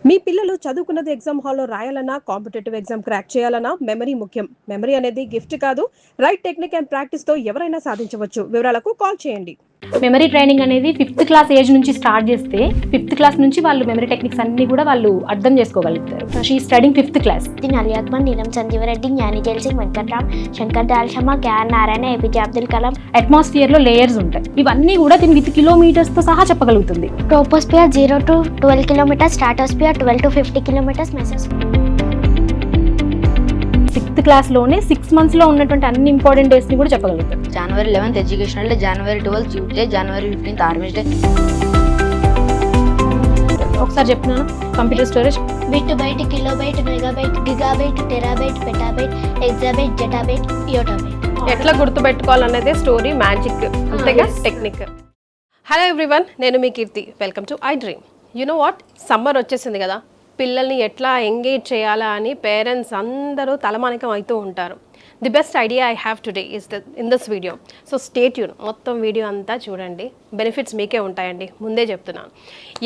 మీ పిల్లలు చదువుకున్నది ఎగ్జామ్ హాల్లో రాయాలన్నా, కాంపిటేటివ్ ఎగ్జామ్ క్రాక్ చేయాలన్నా మెమరీ ముఖ్యం. మెమరీ అనేది గిఫ్ట్ కాదు, రైట్ టెక్నిక్ అండ్ ప్రాక్టీస్‌తో ఎవరైనా సాధించవచ్చు. వివరాలకు కాల్ చేయండి. మెమరీ ట్రైనింగ్ అనేది 5th క్లాస్ ఏజ్ నుంచి స్టార్ట్ చేస్తే 5th క్లాస్ నుంచి వాళ్ళు మెమరీ టెక్నిక్స్ అన్ని కూడా వాళ్ళు అర్థం చేసుకోగలుగుతారు. She studying 5th class. అలియాక్మన్, Neelam Sanjiva Reddy, Giani Zail Singh, Venkatraman, Shankar Dayal Sharma, KR Narayana, APJ Abdul Kalam. Atmosphere లో లేయర్స్ ఉంటాయి. ఇవన్నీ కూడా దీని విత్ కిలోమీటర్స్ తో సహా చెప్పగలుగుతుంది. Troposphere 0 to 12 kilometers, stratosphere 12 to 50 kilometers, mesosphere 6th class లోనే 6 months లో ఉన్నటువంటి అన్ని ఇంపార్టెంట్ డేస్ ని కూడా చెప్పగలుగుతారు. January 11th educational day, January 12th Tuesday, January 15th army day. ఒకసారి చెప్తున్నాను. Computer storage bit byte, kilobyte, megabyte, gigabyte, terabyte, petabyte, exabyte, zettabyte, yottabyte. ఎట్లా గుర్తుపెట్టుకోవాలనేదే స్టోరీ మ్యాజిక్, అంతేగా టెక్నిక్. హలో ఎవ్రీవన్, నేను మీ Keerthi. Welcome to I dream. You know what, summer వచ్చేసింది కదా, పిల్లల్ని ఎట్లా ఎంగేజ్ చేయాలా అని పేరెంట్స్ అందరూ తలమానికం అవుతూ ఉంటారు. The best idea I have today is in this video. So stay tune, మొత్తం వీడియో అంతా చూడండి. బెనిఫిట్స్ మీకే ఉంటాయండి, ముందే చెప్తున్నాను.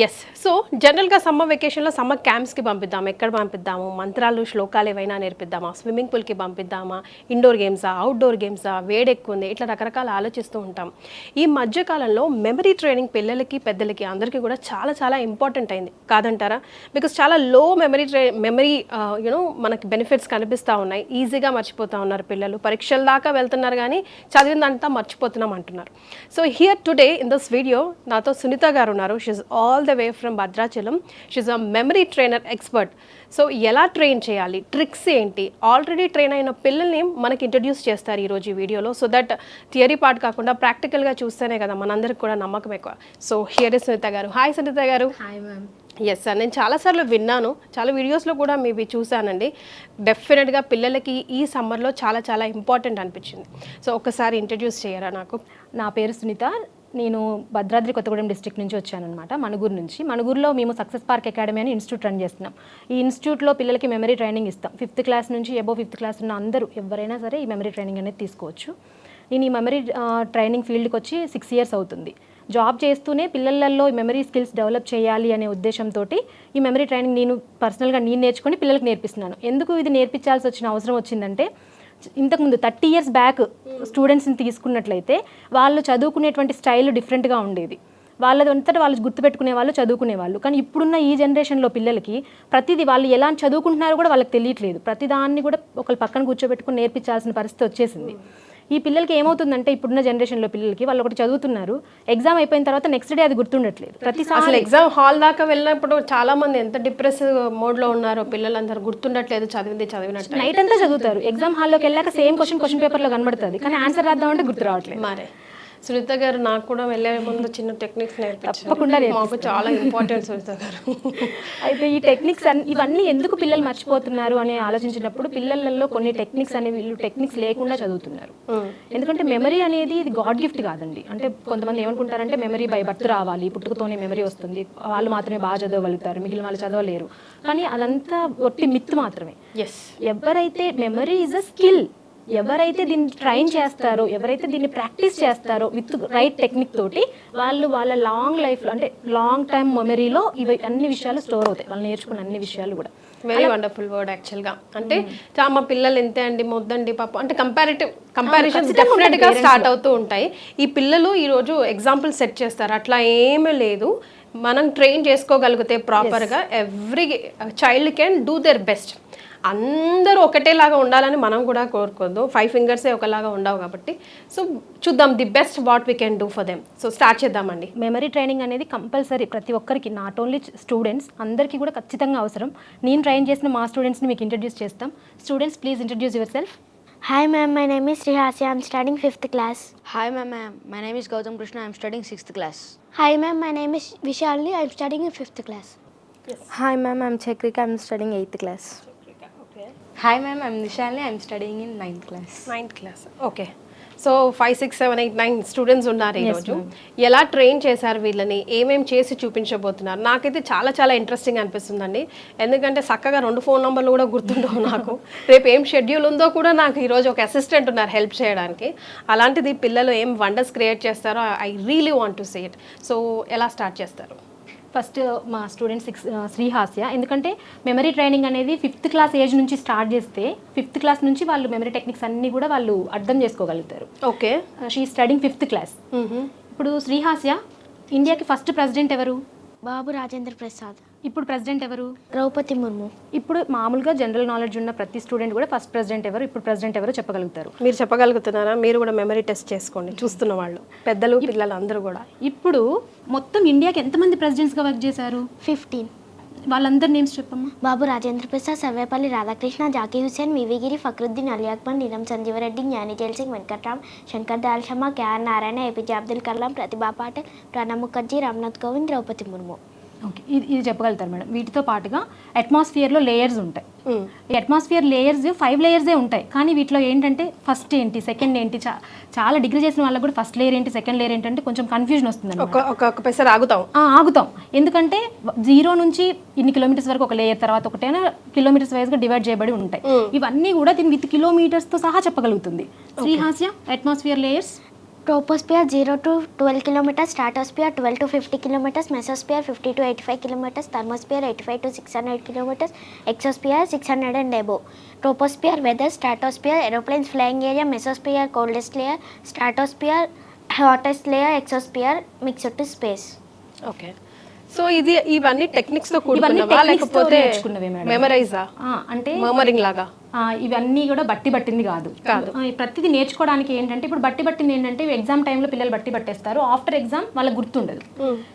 ఎస్, సో జనరల్గా సమ్మర్ వెకేషన్లో సమ్మర్ క్యాంప్స్కి పంపిద్దాము. ఎక్కడ పంపిద్దాము? మంత్రాలు, శ్లోకాలు ఏవైనా నేర్పిద్దామా? స్విమ్మింగ్ పూల్కి పంపిద్దామా? ఇండోర్ గేమ్సా, అవుట్డోర్ గేమ్సా? వేడి ఎక్కువ ఉంది, ఇట్లా రకరకాల ఆలోచిస్తూ ఉంటాం. ఈ మధ్యకాలంలో మెమరీ ట్రైనింగ్ పిల్లలకి, పెద్దలకి, అందరికీ కూడా చాలా చాలా ఇంపార్టెంట్ అయింది కాదంటారా? బికాస్ చాలా లో మెమరీ యూనో మనకి బెనిఫిట్స్ కనిపిస్తూ ఉన్నాయి. ఈజీగా మర్చిపోతూ ఉన్నారు పిల్లలు. పరీక్షల దాకా వెళ్తున్నారు కానీ చదివిందంతా మర్చిపోతున్నాం అంటున్నారు. So here today in this video నాతో సునీత గారు ఉన్నారు. She's all the way from Bhadrachalam. She's a memory trainer expert. So ఎలా ట్రైన్ చేయాలి, ట్రిక్స్ ఏంటి, ఆల్రెడీ ట్రైన్ అయిన పిల్లల్ని మనకి ఇంట్రడ్యూస్ చేస్తారు ఈరోజు ఈ వీడియోలో. సో దట్ థియరీ పార్ట్ కాకుండా ప్రాక్టికల్గా చూస్తేనే కదా మనందరికి కూడా నమ్మకం ఎక్కువ. సో హియర్ ఇస్ సునీత గారు. హాయ్ సునీత గారు. Hi ma'am. ఎస్ సార్, నేను చాలాసార్లు విన్నాను, చాలా వీడియోస్లో కూడా మీవి చూశానండి. డెఫినెట్గా పిల్లలకి ఈ సమ్మర్లో చాలా చాలా ఇంపార్టెంట్ అనిపించింది. సో ఒకసారి ఇంట్రడ్యూస్ చేయరా నాకు? నా పేరు సునీత. నేను భద్రాద్రి కొత్తగూడెం డిస్ట్రిక్ట్ నుంచి వచ్చానమాట, మణుగూరు నుంచి. మణుగూరులో మేము సక్సెస్ పార్క్ అకాడమీ అని ఇన్స్టిట్యూట్ రన్ చేస్తున్నాం. ఈ ఇన్స్టిట్యూట్లో పిల్లలకి మెమరీ ట్రైనింగ్ ఇస్తాం. 5th క్లాస్ నుంచి అబోవ్ 5th క్లాస్ ఉన్న అందరూ ఎవరైనా సరే ఈ మెమరీ ట్రైనింగ్ అనేది తీసుకోవచ్చు. నేను ఈ మెమరీ ట్రైనింగ్ ఫీల్డ్కి వచ్చి 6 years అవుతుంది. జాబ్ చేస్తూనే పిల్లలలో మెమరీ స్కిల్స్ డెవలప్ చేయాలి అనే ఉద్దేశంతో ఈ మెమరీ ట్రైనింగ్ నేను పర్సనల్గా నేర్చుకొని పిల్లలకు నేర్పిస్తున్నాను. ఎందుకు ఇది నేర్పించాల్సి వచ్చిన అవసరం వచ్చిందంటే, ఇంతకుముందు 30 years బ్యాక్ స్టూడెంట్స్ని తీసుకున్నట్లయితే వాళ్ళు చదువుకునేటువంటి స్టైల్ డిఫరెంట్గా ఉండేది. వాళ్ళదంతటా వాళ్ళు గుర్తుపెట్టుకునే వాళ్ళు, చదువుకునేవాళ్ళు. కానీ ఇప్పుడున్న ఈ జనరేషన్లో పిల్లలకి ప్రతిదీ వాళ్ళు ఎలా చదువుకుంటున్నారో కూడా వాళ్ళకి తెలియట్లేదు. ప్రతిదాన్ని కూడా ఒకళ్ళు పక్కన కూర్చోబెట్టుకుని నేర్పించాల్సిన పరిస్థితి వచ్చేసింది. ఈ పిల్లలకి ఏమవుతుందంటే, ఇప్పుడున్న జనరేషన్లో పిల్లలకి వాళ్ళు ఒకటి చదువుతున్నారు, ఎగ్జామ్ అయిపోయిన తర్వాత నెక్స్ట్ డే అది గుర్తుండట్లేదు. అసలు ఎగ్జామ్ హాల్ దాకా వెళ్ళినప్పుడు చాలా మంది ఎంత డిప్రెసివ్ మోడ్లో ఉన్నారో పిల్లలందరూ, గుర్తుండట్లేదు చదివినట్టు. నైట్ అంతా చదువుతారు, ఎగ్జామ్ హాల్లోకి వెళ్ళాక సేమ్ క్వశ్చన్ పేపర్లో కనబడుతుంది, కానీ ఆన్సర్ రాద్దామంటే గుర్తు రావట్లేదు. మరే సునీత గారు, నాకు కూడా వెళ్ళే ముందు చిన్న టెక్నిక్స్ తప్పకుండా మాకు చాలా ఇంపార్టెంట్ సునీత గారు. అయితే ఈ టెక్నిక్స్ ఇవన్నీ ఎందుకు పిల్లలు మర్చిపోతున్నారు అని ఆలోచించినప్పుడు, పిల్లలలో కొన్ని టెక్నిక్స్ అనేవి వీళ్ళు టెక్నిక్స్ లేకుండా చదువుతున్నారు. ఎందుకంటే మెమరీ అనేది ఇది గాడ్ గిఫ్ట్ కాదండి. అంటే కొంతమంది ఏమనుకుంటారంటే మెమరీ బై బర్త్ రావాలి, పుట్టుకతోనే మెమరీ వస్తుంది, వాళ్ళు మాత్రమే బాగా చదవగలుగుతారు, మిగిలిన వాళ్ళు చదవలేరు. కానీ అదంతా ఒట్టి మిత్ మాత్రమే. ఎవరైతే మెమరీ ఈజ్ అ స్కిల్, ఎవరైతే దీన్ని ట్రైన్ చేస్తారో, ఎవరైతే దీన్ని ప్రాక్టీస్ చేస్తారో విత్ రైట్ టెక్నిక్ తోటి, వాళ్ళు వాళ్ళ లాంగ్ లైఫ్లో అంటే లాంగ్ టైమ్ మెమరీలో ఇవి అన్ని విషయాలు స్టోర్ అవుతాయి, వాళ్ళు నేర్చుకున్న అన్ని విషయాలు కూడా. వెరీ వండర్ఫుల్ వర్డ్ యాక్చువల్గా. అంటే మా పిల్లలు ఇంతే అండి, మొద్దండి పాప అంటే కంపారిజన్స్ డెఫినెట్గా స్టార్ట్ అవుతూ ఉంటాయి. ఈ పిల్లలు ఈరోజు ఎగ్జాంపుల్ సెట్ చేస్తారు, అట్లా ఏమీ లేదు. మనం ట్రైన్ చేసుకోగలిగితే ప్రాపర్గా every child can do their best. అందరూ ఒకటేలాగా ఉండాలని మనం కూడా కోరుకోదు, 5 fingers ఒకలాగా ఉండవు కాబట్టి. సో చూద్దాం the best what we can do for them. So start చేద్దామండి. మెమరీ ట్రైనింగ్ అనేది కంపల్సరీ ప్రతి ఒక్కరికి, నాట్ ఓన్లీ స్టూడెంట్స్, అందరికీ కూడా ఖచ్చితంగా అవసరం. నేను ట్రైన్ చేసిన మా స్టూడెంట్స్ని మీకు ఇంట్రడ్యూస్ చేస్తాం. Students, please introduce your self. Hi ma'am, my name is Srihasi. I'm studying 5th class. Hi ma'am, my name is Gautam Krishna. I'm studying 6th class. Hi ma'am, my name is Vishalini. I'm studying in 5th class. Hi ma'am, I'm Chakrika. I'm studying 8th class. Okay. Hi ma'am, I'm Nishalini. I'm studying in 9th class. 9th class. Okay. So 5, 6, 7, 8, 9 students ఉన్నారు ఈరోజు. ఎలా train చేశారు వీళ్ళని, ఏమేమి చేసి చూపించబోతున్నారు? నాకైతే చాలా చాలా ఇంట్రెస్టింగ్ అనిపిస్తుందండి. ఎందుకంటే చక్కగా 2 ఫోన్ నంబర్లు కూడా గుర్తుండవు నాకు. రేపు ఏం షెడ్యూల్ ఉందో కూడా నాకు ఈరోజు ఒక అసిస్టెంట్ ఉన్నారు హెల్ప్ చేయడానికి. అలాంటిది పిల్లలు ఏం వండర్స్ క్రియేట్ చేస్తారో I really want to see it. So ఎలా స్టార్ట్ చేస్తారు? ఫస్ట్ మా స్టూడెంట్ శ్రీహాస్య, ఎందుకంటే మెమరీ ట్రైనింగ్ అనేది 5th క్లాస్ ఏజ్ నుంచి స్టార్ట్ చేస్తే 5th క్లాస్ నుంచి వాళ్ళు మెమరీ టెక్నిక్స్ అన్నీ కూడా వాళ్ళు అర్థం చేసుకోగలుగుతారు. Okay, she studying 5th class. ఇప్పుడు శ్రీహాస్య, ఇండియాకి ఫస్ట్ ప్రెసిడెంట్ ఎవరు? బాబు రాజేంద్ర ప్రసాద్. ఇప్పుడు ప్రెసిడెంట్ ఎవరు? ద్రౌపది ముర్ము. ఇప్పుడు మామూలుగా జనరల్ నాలెడ్జ్ ఉన్న ప్రతి స్టూడెంట్ కూడా ఫస్ట్ ప్రెసిడెంట్ ఎవరు, ఇప్పుడు ప్రెసిడెంట్ ఎవరు చెప్పగలుగుతారు. మీరు చెప్పగలుగుతున్నారా? మీరు కూడా మెమరీ టెస్ట్ చేసుకోండి, చూస్తున్న వాళ్ళు, పెద్దలు పిల్లలు అందరూ కూడా. ఇప్పుడు మొత్తం ఇండియాకి ఎంతమంది ప్రెసిడెంట్స్గా వర్క్ చేశారు? 15. వాళ్ళందరి నేమ్స్ చెప్పమ్మా. బాబు రాజేంద్ర ప్రసాద్, సర్వేపల్లి రాధాకృష్ణ, జాకీ హుసేన్, వివిగిరి, ఫక్రుద్దీన్, అలీ అక్బర్, నీలం సంజీవరెడ్డి, జ్ఞాని jail Singh, Venkatram, Shankar Dayal Sharma, KR Narayana, APJ Abdul Kalam, ప్రతిభా పాటిల్, ప్రణబ్ ముఖర్జీ, రామ్నాథ్ కోవింద్, ద్రౌపది ముర్ము. ఓకే, ఇది చెప్పగలుగుతారు మేడం. వీటితో పాటుగా అట్మాస్ఫియర్లో లేయర్స్ ఉంటాయి. ఈ అట్మాస్ఫియర్ లేయర్స్ 5 లేయర్సే ఉంటాయి. కానీ వీటిలో ఏంటంటే ఫస్ట్ ఏంటి, సెకండ్ ఏంటి, చాలా డిగ్రీ చేసిన వాళ్ళకి కూడా ఫస్ట్ లేయర్ ఏంటి, సెకండ్ లేయర్ ఏంటంటే కొంచెం కన్ఫ్యూజన్ వస్తుంది. ఒక పెసర్ ఆగుతాం, ఎందుకంటే 0 నుంచి ఇన్ని కిలోమీటర్స్ వరకు ఒక లేయర్, తర్వాత ఒకటైనా కిలోమీటర్స్ వైజ్గా డివైడ్ చేయబడి ఉంటాయి. ఇవన్నీ కూడా దీని విత్ కిలోమీటర్స్తో సహా చెప్పగలుగుతుంది. శ్రీహాస్య, atmosphere layers. Troposphere 0 to 12 kilometers, stratosphere 12 to 50 kilometers, mesosphere 50 to 85 kilometers, thermosphere 85 to 600 kilometers, exosphere 600 and above. Troposphere weather, stratosphere aeroplanes flying area, mesosphere coldest layer, stratosphere hottest layer, exosphere mixed to space. Okay, so ఇవన్నీ techniques తో కూడుకున్నవా లేకపోతే మెమరైజా? అంటే మెమరింగ్ లాగా ఇవన్నీ కూడా పట్టింది కాదు. ప్రతిదీ నేర్చుకోవడానికి ఏంటంటే ఇప్పుడు పట్టింది ఏంటంటే ఎగ్జామ్ టైంలో పిల్లలు పట్టేస్తారు, ఆఫ్టర్ ఎగ్జామ్ వాళ్ళకి గుర్తుండదు.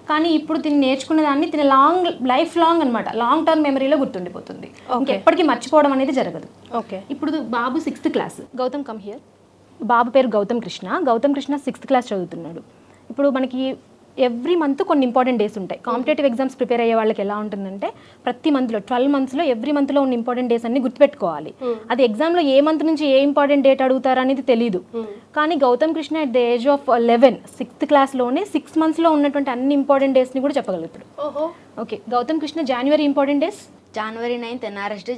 కానీ ఇప్పుడు దీన్ని నేర్చుకున్న దాన్ని లైఫ్ లాంగ్ అనమాట, లాంగ్ టర్మ్ మెమరీలో గుర్తుండిపోతుంది, ఎప్పటికీ మర్చిపోవడం అనేది జరగదు. ఓకే, ఇప్పుడు బాబు 6th class. Gautam come here. బాబు పేరు గౌతమ్ కృష్ణ 6th క్లాస్ చదువుతున్నాడు. ఇప్పుడు మనకి ఎవ్రీ మంత్ కొన్ని ఇంపార్టెంట్ డేస్ ఉంటాయి. కాంపిటేటివ్ ఎగ్జామ్స్ ప్రిపేర్ అయ్యే వాళ్ళకి ఎలా ఉంటుందంటే ప్రతి మంత్లో 12 monthsలో ఎవ్రీ మంత్లో ఉన్న ఇంపార్టెంట్ డేస్ అన్ని గుర్తుపెట్టుకోవాలి. అది ఎగ్జామ్లో ఏ మంత్ నుంచి ఏ ఇంపార్టెంట్ డేట్ అడుగుతారు అనేది తెలియదు. కానీ Gautam Krishna at the age of 11 6th క్లాస్లోనే 6 monthsలో ఉన్నటువంటి అన్ని ఇంపార్టెంట్ డేస్ని కూడా చెప్పగలుగుతాడు. ఓకే, గౌతమ్ కృష్ణ జనవరి important days. January 9th NRS Day,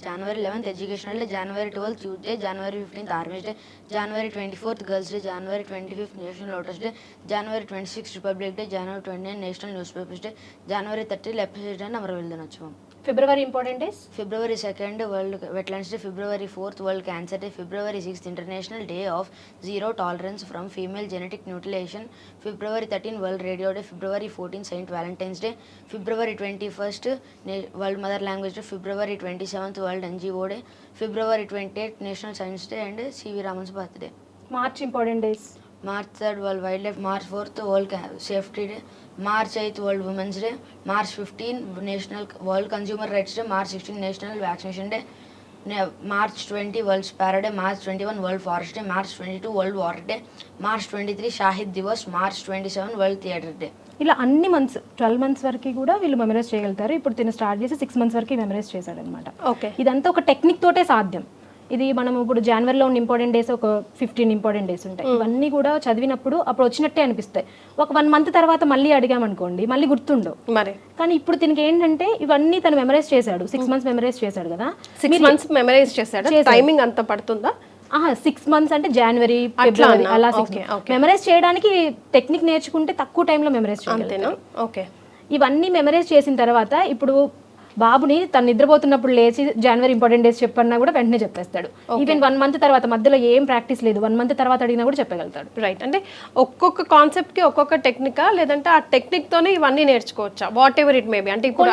January 11th Educational Day, January 12th Youth Day, January 15th Army Day, January 24th Girls Day, January 25th National Lotus Day, January 26th Republic Day, January 29th National Newspapers Day, January 30th Leprosy Day and Amaraville Dinotsavam. February important days. February 2nd World Wetlands Day, February 4th World Cancer Day, February 6th International Day of Zero Tolerance from Female Genetic Mutilation, February 13th World Radio Day, February 14th Saint Valentine's Day, February 21st World Mother Language Day, February 27th World NGO Day, February 28th National Science Day and C.V. Raman's birthday. March important days. March 3rd World Wildlife, March 4th World Safety Day, March 8th World Women's Day, March 15th National World Consumer Rights Day, March 16th National Vaccination Day, March 20 World Sparrow Day, March 21 World Forest Day, March 22 World Water Day, March 23 Shahid Divas, March 27 World Theatre Day. ఇలా అన్ని months 12 months వరకు కూడా వీళ్ళు memorise చేయగలుగుతారు. ఇప్పుడు తిని start చేసి 6 months వరకు మెమరైజ్ చేశాడనమాట. ఓకే, ఇదంతా ఒక టెక్నిక్ తోటే సాధ్యం. ఇది మనం ఇప్పుడు జనవరిలో ఉన్న ఇంపార్టెంట్ డేస్ ఒక 15 ఇంపార్టెంట్ డేస్ ఉంటాయి. ఇవన్నీ కూడా చదివినప్పుడు అప్పుడు వచ్చినట్టే అనిపిస్తాయి. ఒక 1 month తర్వాత మళ్ళీ అడిగామనుకోండి మళ్ళీ గుర్తుండవు మరి. కానీ ఇప్పుడు దీనికి ఏంటంటే ఇవన్నీ తను మెమరైజ్ చేశాడు, 6 months మెమరైజ్ చేశాడు కదా. 6 months మెమరైజ్ చేశాడు. టైమింగ్ అంత పడుతుందా? 6 months అంటే జనవరి ఫిబ్రవరి అలా మెమరైజ్ చేయడానికి టెక్నిక్ నేర్చుకుంటే తక్కువ టైంలో మెమరైజ్ చేయగలుగుతాం. ఓకే, ఇవన్నీ మెమరైజ్ చేసిన తర్వాత ఇప్పుడు బాబుని తను నిద్రపోతున్నప్పుడు లేచి జనవరి ఇంపార్టెంట్ డేస్ చెప్పన్నా కూడా వెంటనే చెప్పేస్తాడు. ఈవెన్ 1 month తర్వాత మధ్యలో ఏం ప్రాక్టీస్ లేదు, 1 month తర్వాత అడిగినా కూడా చెప్పగలుగుతాడు. రైట్, అంటే ఒక్కొక్క కాన్సెప్ట్ కి ఒక్కొక్క టెక్నికా లేదంటే ఆ టెక్నిక్ తోనే ఇవన్నీ నేర్చుకోవచ్చా? Whatever it maybe. అంటే ఇప్పుడు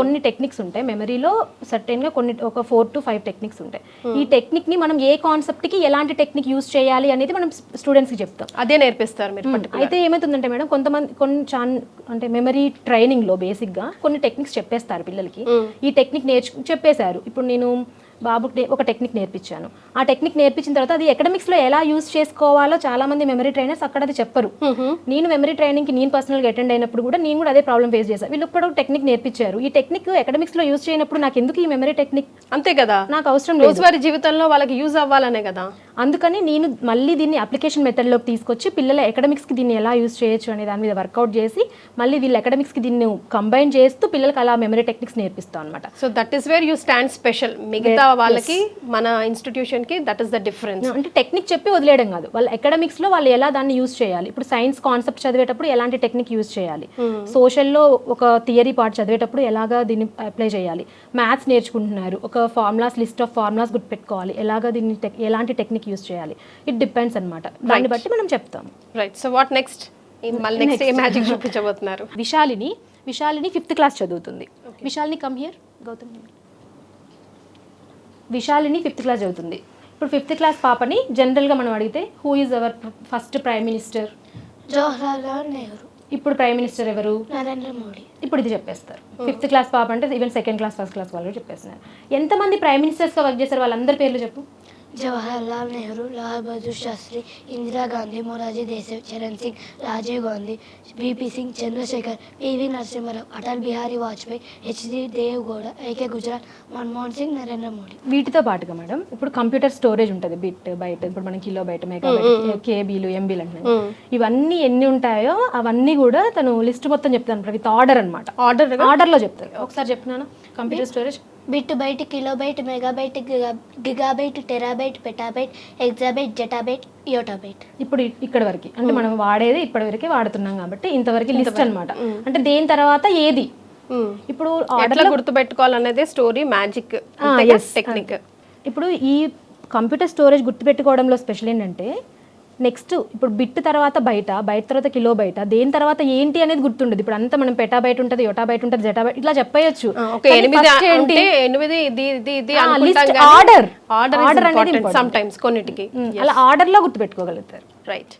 కొన్ని టెక్నిక్స్ ఉంటాయి మెమరీలో, సర్టెన్ గా ఒక 4 to 5 టెక్నిక్స్ ఉంటాయి. ఈ టెక్నిక్ ని మనం ఏ కాన్సెప్ట్ కి ఎలాంటి టెక్నిక్ యూస్ చేయాలి అనేది మనం స్టూడెంట్స్ కి చెప్తాం. అదే నేర్పిస్తారు మీరు. అయితే ఏమవుతుందంటే మేడం కొన్ని అంటే మెమరీ ట్రైనింగ్ లో బేసిక్ గా కొన్ని టెక్నిక్స్ చెప్పేస్తారు పిల్లలకి. ఈ టెక్నిక్ చెప్పేశారు. ఇప్పుడు నేను బాబుకి ఒక టెక్నిక్ నేర్పించాను. ఆ టెక్నిక్ నేర్పించిన తర్వాత అది ఎకడమిక్స్ లో ఎలా యూస్ చేసుకోవాలో చాలా మంది మెమరీ ట్రైనర్స్ అక్కడ అది చెప్పరు. నేను మెమరీ ట్రైనింగ్ కి నేను పర్సనల్ గా అటెండ్ అయినప్పుడు కూడా నేను కూడా అదే ప్రాబ్లం ఫేస్ చేశాను. వీళ్ళు కూడా టెక్నిక్ నేర్పించారు. ఈ టెక్నిక్ ఎకడమిక్స్ లో యూస్ చేయనప్పుడు నాకు ఎందుకు ఈ మెమరీ టెక్నిక్? అంతే కదా, నాకు అవసరం లేదు. రోజువారీ జీవితంలో వాళ్ళకి యూజ్ అవ్వాలనే కదా. అందుకని నేను మళ్ళీ దీన్ని అప్లికేషన్ మెథడ్లోకి తీసుకొచ్చి పిల్లల అకాడమిక్స్కి దీన్ని ఎలా యూస్ చేయొచ్చు అనే దాని మీద వర్కౌట్ చేసి మళ్ళీ వీళ్ళ అకాడమిక్స్కి దీన్ని కంబైన్ చేస్తూ పిల్లలకి అలా మెమరీ టెక్నిక్స్ నేర్పిస్తాం అనమాట. So that is where you stand special. మిగతా వాళ్ళకి మన ఇన్స్టిట్యూషన్ కి దట్ ఈస్ ద డిఫరెన్స్. అంటే టెక్నిక్ చెప్పి వదిలేయడం కాదు, వాళ్ళ అకాడమిక్స్లో వాళ్ళు ఎలా దాన్ని యూస్ చేయాలి. ఇప్పుడు సైన్స్ కాన్సెప్ట్ చదివేటప్పుడు ఎలాంటి టెక్నిక్ యూస్ చేయాలి, సోషల్లో ఒక థియరీ పార్ట్ చదివేటప్పుడు ఎలాగా దీన్ని అప్లై చేయాలి, మ్యాథ్స్ నేర్చుకుంటున్నారు ఒక ఫార్ములాస్ లిస్ట్ ఆఫ్ ఫార్ములాస్ గుర్తుపెట్టుకోవాలి, ఎలాగా దీన్ని ఎలాంటి టెక్నిక్ యూస్ చేయాలి, ఇట్ డిపెండ్స్ అనమాట. దాన్ని బట్టి మనం చెప్తాం. రైట్. So what next? మళ్ళీ నెక్స్ట్ ఏ మ్యాజిక్ చూపించబోతున్నారు? విశాలిని 5th క్లాస్ చదువుతుంది. Vishalini come here. Gautham, Vishalini 5th class చదువుతుంది. ఇప్పుడు 5th క్లాస్ పాపని జనరల్గా మనం అడిగితే who is our first prime minister? Jawaharlal Nehru. ఇప్పుడు ప్రైమ్ మినిస్టర్ ఎవరు? నరేంద్ర మోడీ. ఇప్పుడు ఇది చెప్పేస్తారు. 5th క్లాస్ పాప అంటే even 2nd class 1st class వాళ్ళు చెప్పేస్తున్నారు. ఎంతమంది ప్రైమ్ మినిస్టర్స్గా వర్క్ చేశారు వాళ్ళందరి పేర్లు చెప్పు. జవహర్లాల్ నెహ్రూ, లాల్ బహదూర్ శాస్త్రి, ఇందిరా గాంధీ, మొరార్జీ దేశాయ్, చరణ్ సింగ్, రాజీవ్ గాంధీ, బీపీ సింగ్, చంద్రశేఖర్, పివి నరసింహారావు, అటల్ బిహారీ వాజ్పేయి, హెచ్డి దేవగౌడ, ఏకే గుజరాల్, మన్మోహన్ సింగ్, నరేంద్ర మోడీ. వీటితో పాటుగా మేడం ఇప్పుడు కంప్యూటర్ స్టోరేజ్ ఉంటుంది, బిట్ బైట్, ఇప్పుడు మనం కిలో బైట్, మెగాబైట్, కేబీలు, ఎంబీలు అంటున్నాం. ఇవన్నీ ఎన్ని ఉంటాయో అవన్నీ కూడా తను లిస్ట్ మొత్తం చెప్తాను విత్ ఆర్డర్ అనమాట. ఆర్డర్లో చెప్తాను. ఒకసారి చెప్తున్నాను. Computer storage bit byte, kilobyte, megabyte, gigabyte, terabyte, petabyte, exabyte, zettabyte, yottabyte. ఇప్పుడు ఇక్కడ వరకు అంటే మనం వాడేది ఇప్పటి వరకే వాడుతున్నాం కాబట్టి ఇంతవరకు లిస్ట్ అన్నమాట. అంటే దేని తర్వాత ఏది ఇప్పుడు ఎట్లా గుర్తు పెట్టుకోవాలనేది స్టోరీ మ్యాజిక్ టెక్నిక్. ఇప్పుడు ఈ కంప్యూటర్ స్టోరేజ్ గుర్తుపెట్టుకోవడంలో స్పెషల్ ఏంటంటే నెక్స్ట్ ఇప్పుడు బిట్ తర్వాత బయట తర్వాత కిలో బయట దేని తర్వాత ఏంటి అనేది గుర్తుండదు. ఇప్పుడు అంతా మనం పెటా బయట ఉంటుంది, యోటా బయట ఉంటుంది, జెటా బయట ఇట్లా చెప్పేయచ్చు. ఆర్డర్ అనేది సమ్ టైమ్స్ కొన్నిటికి అలా ఆర్డర్ లో గుర్తుపెట్టుకోగలుగుతారు. రైట్.